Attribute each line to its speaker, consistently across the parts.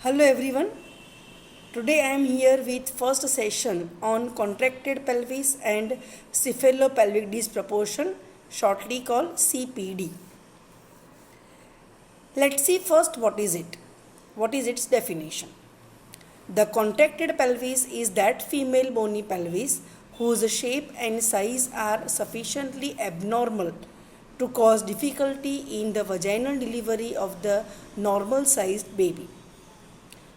Speaker 1: Hello everyone. Today I am here with first session on contracted pelvis and cephalopelvic disproportion, shortly called CPD. Let's see first what is it. What is its definition? The contracted pelvis is that female bony pelvis whose shape and size are sufficiently abnormal to cause difficulty in the vaginal delivery of the normal sized baby.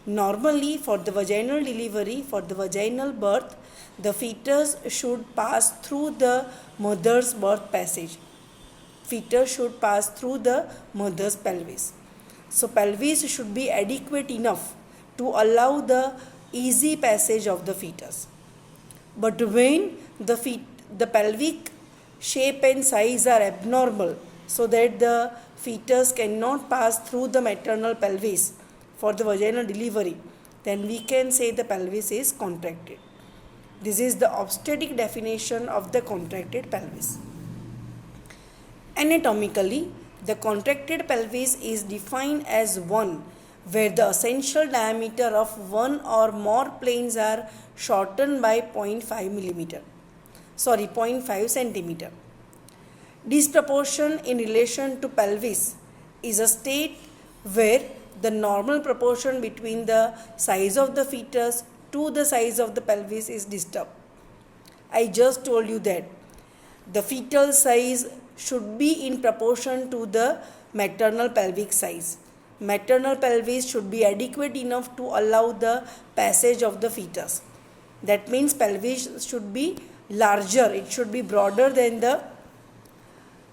Speaker 1: Normally, for the vaginal delivery, for the vaginal birth, the fetus should pass through the mother's birth passage. Fetus should pass through the mother's pelvis. So, pelvis should be adequate enough to allow the easy passage of the fetus. But when the pelvic shape and size are abnormal, so that the fetus cannot pass through the maternal pelvis for the vaginal delivery, then we can say the pelvis is contracted. This is the obstetric definition of the contracted pelvis. Anatomically, the contracted pelvis is defined as one where the essential diameter of one or more planes are shortened by 0.5 centimeter. Disproportion in relation to pelvis is a state where the normal proportion between the size of the fetus to the size of the pelvis is disturbed. I just told you that the fetal size should be in proportion to the maternal pelvic size. Maternal pelvis should be adequate enough to allow the passage of the fetus. That means pelvis should be larger, it should be broader than the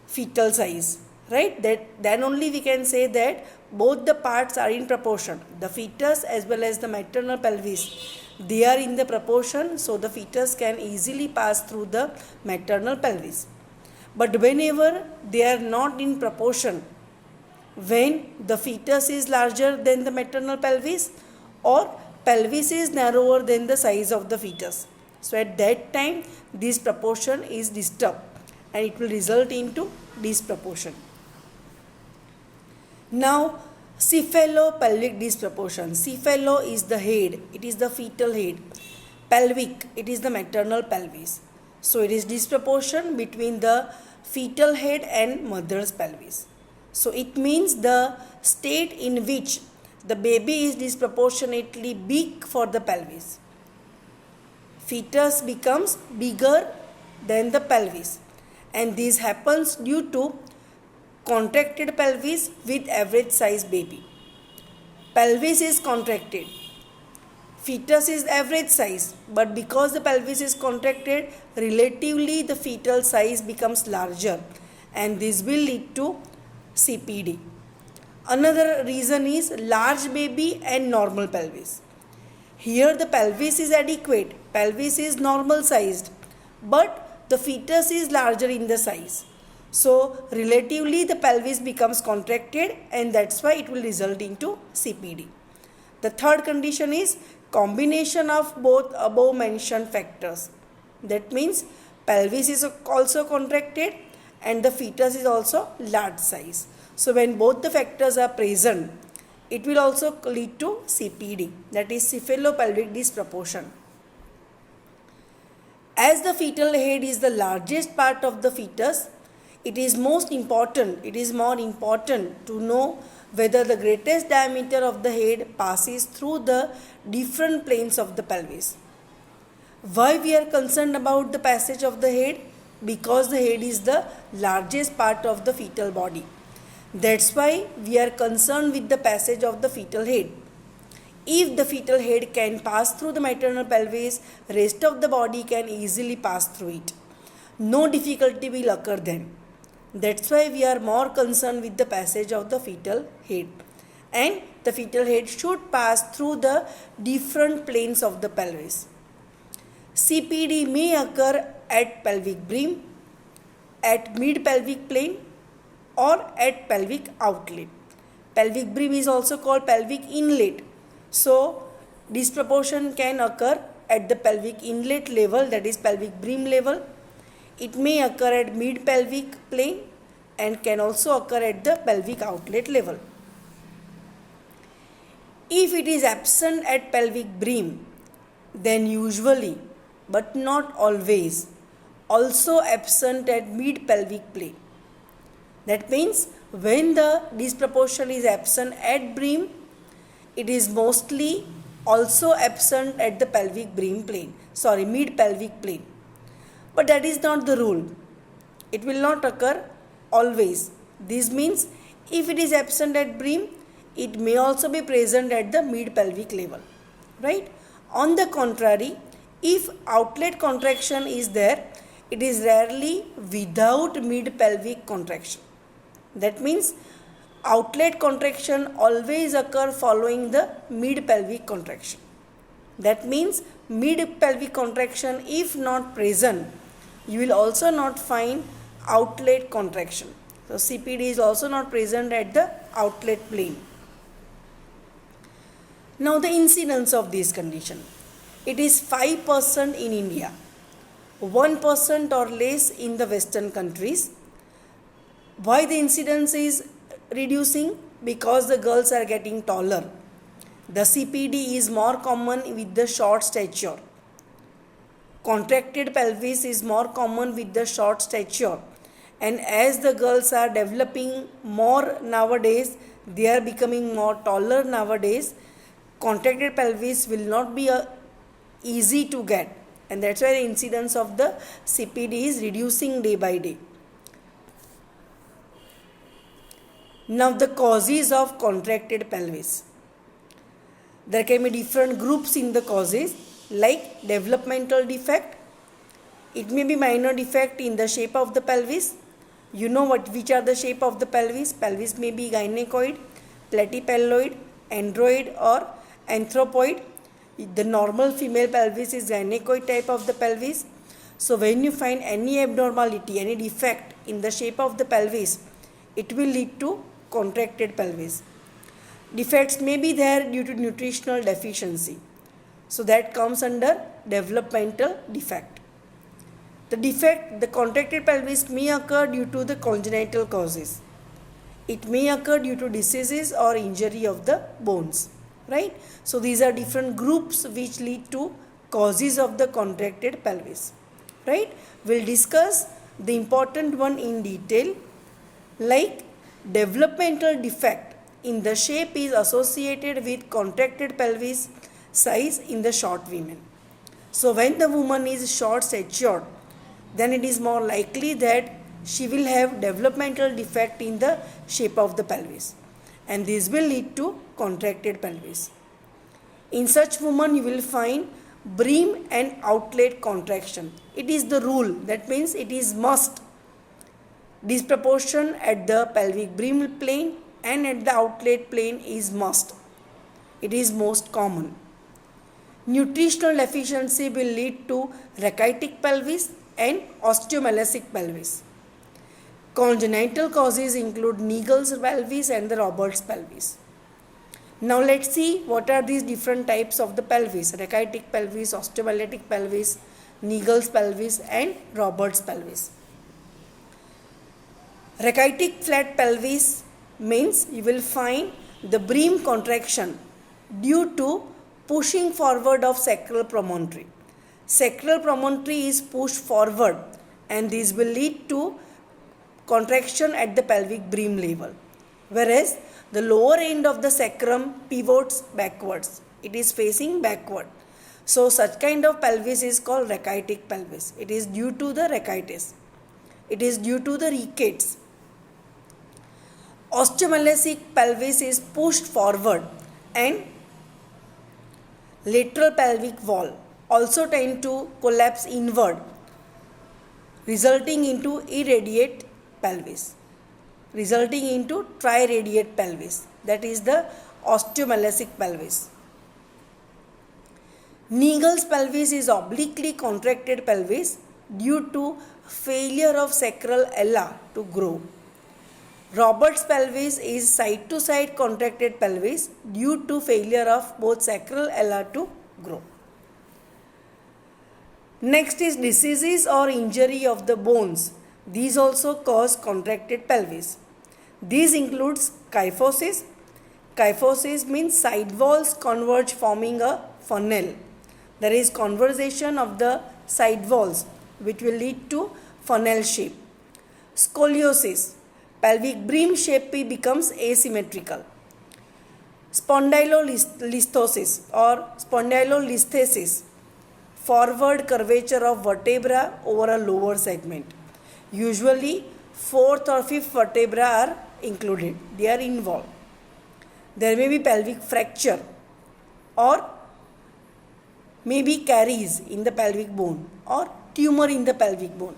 Speaker 1: fetal size, right? Then only we can say that both the parts are in proportion. The fetus as well as the maternal pelvis, they are in the proportion, so the fetus can easily pass through the maternal pelvis. But whenever they are not in proportion, when the fetus is larger than the maternal pelvis or pelvis is narrower than the size of the fetus, so at that time this proportion is disturbed and it will result into disproportion. Now, cephalopelvic disproportion. Cephalo is the head, it is the fetal head. Pelvic, it is the maternal pelvis. So, it is disproportion between the fetal head and mother's pelvis. So, it means the state in which the baby is disproportionately big for the pelvis. Fetus becomes bigger than the pelvis, and this happens due to contracted pelvis with average size baby. Pelvis is contracted, fetus is average size, but because the pelvis is contracted, relatively the fetal size becomes larger, and this will lead to CPD. Another reason is large baby and normal pelvis. Here the pelvis is adequate, pelvis is normal sized, but the fetus is larger in the size. So, relatively the pelvis becomes contracted, and that's why it will result into CPD. The third condition is combination of both above mentioned factors. That means pelvis is also contracted and the fetus is also large size. So, when both the factors are present, it will also lead to CPD, that is cephalopelvic disproportion. As the fetal head is the largest part of the fetus, it is more important to know whether the greatest diameter of the head passes through the different planes of the pelvis. Why we are concerned about the passage of the head? Because the head is the largest part of the fetal body. That's why we are concerned with the passage of the fetal head. If the fetal head can pass through the maternal pelvis, rest of the body can easily pass through it. No difficulty will occur then. That's why we are more concerned with the passage of the fetal head. And the fetal head should pass through the different planes of the pelvis. CPD may occur at pelvic brim, at mid-pelvic plane, or at pelvic outlet. Pelvic brim is also called pelvic inlet. So, disproportion can occur at the pelvic inlet level, that is pelvic brim level. It may occur at mid-pelvic plane and can also occur at the pelvic outlet level. If it is absent at pelvic brim, then usually, but not always, also absent at mid pelvic plane. That means when the disproportion is absent at brim, it is mostly also absent at the pelvic brim plane, mid pelvic plane. But that is not the rule. It will not occur always. This means if it is absent at brim, it may also be present at the mid pelvic level, right? On the contrary, if outlet contraction is there, it is rarely without mid pelvic contraction. That means outlet contraction always occur following the mid pelvic contraction. That means mid pelvic contraction, if not present, you will also not find outlet contraction. So CPD is also not present at the outlet plane. Now the incidence of this condition. It is 5% in India, 1% or less in the Western countries. Why the incidence is reducing? Because the girls are getting taller. The CPD is more common with the short stature. Contracted pelvis is more common with the short stature. And as the girls are developing more nowadays, they are becoming more taller nowadays, contracted pelvis will not be easy to get. And that's why the incidence of the CPD is reducing day by day. Now the causes of contracted pelvis. There can be different groups in the causes, like developmental defect. It may be minor defect in the shape of the pelvis. You know which are the shape of the pelvis. Pelvis may be gynecoid, platypelloid, android or anthropoid. The normal female pelvis is gynecoid type of the pelvis. So when you find any abnormality, any defect in the shape of the pelvis, it will lead to contracted pelvis. Defects may be there due to nutritional deficiency. So that comes under developmental defect. The contracted pelvis may occur due to the congenital causes. It may occur due to diseases or injury of the bones, right? So these are different groups which lead to causes of the contracted pelvis, right? We'll discuss the important one in detail, like developmental defect in the shape is associated with contracted pelvis size in the short women. So when the woman is short statured, then it is more likely that she will have developmental defect in the shape of the pelvis, and this will lead to contracted pelvis. In such woman you will find brim and outlet contraction. It is the rule. That means it is must. Disproportion at the pelvic brim plane and at the outlet plane is must. It is most common. Nutritional deficiency will lead to rachitic pelvis and osteomalacic pelvis. Congenital causes include Naegele's pelvis and the Roberts pelvis. Now let's see what are these different types of the pelvis: rachitic pelvis, osteomalacic pelvis, Naegele's pelvis and Roberts pelvis. Rachitic flat pelvis means you will find the brim contraction due to pushing forward of sacral promontory. Sacral promontory is pushed forward, and this will lead to contraction at the pelvic brim level, whereas the lower end of the sacrum pivots backwards. It is facing backward. So such kind of pelvis is called rachitic pelvis. It is due to the rachitis. It is due to the rickets. Osteomalacic pelvis is pushed forward, and lateral pelvic wall also tend to collapse inward, resulting into irradiate pelvis, resulting into triradiate pelvis. That is the osteomalacic pelvis. Naegele's pelvis is obliquely contracted pelvis due to failure of sacral ala to grow. Roberts pelvis is side to side contracted pelvis due to failure of both sacral ala to grow. Next is diseases or injury of the bones. These also cause contracted pelvis. These includes kyphosis, Kyphosis means side walls converge forming a funnel. There is convergation of the side walls which will lead to funnel shape. Scoliosis, pelvic brim shape becomes asymmetrical. Spondylolisthesis or spondylolisthesis, forward curvature of vertebra over a lower segment. Usually, fourth or fifth vertebra are included, they are involved. There may be pelvic fracture or maybe caries in the pelvic bone or tumor in the pelvic bone.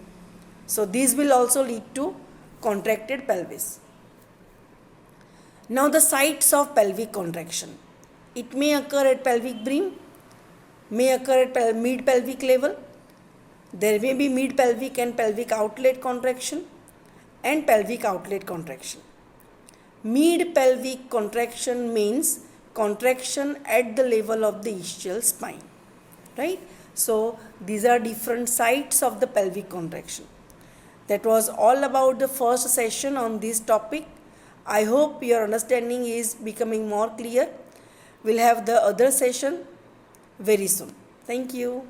Speaker 1: So, these will also lead to contracted pelvis. Now, the sites of pelvic contraction. It may occur at pelvic brim, may occur at mid pelvic level. There may be mid pelvic and pelvic outlet contraction and pelvic outlet contraction. Mid pelvic contraction means contraction at the level of the ischial spine, right? So, these are different sites of the pelvic contraction. That was all about the first session on this topic. I hope your understanding is becoming more clear. We'll have the other session very soon. Thank you.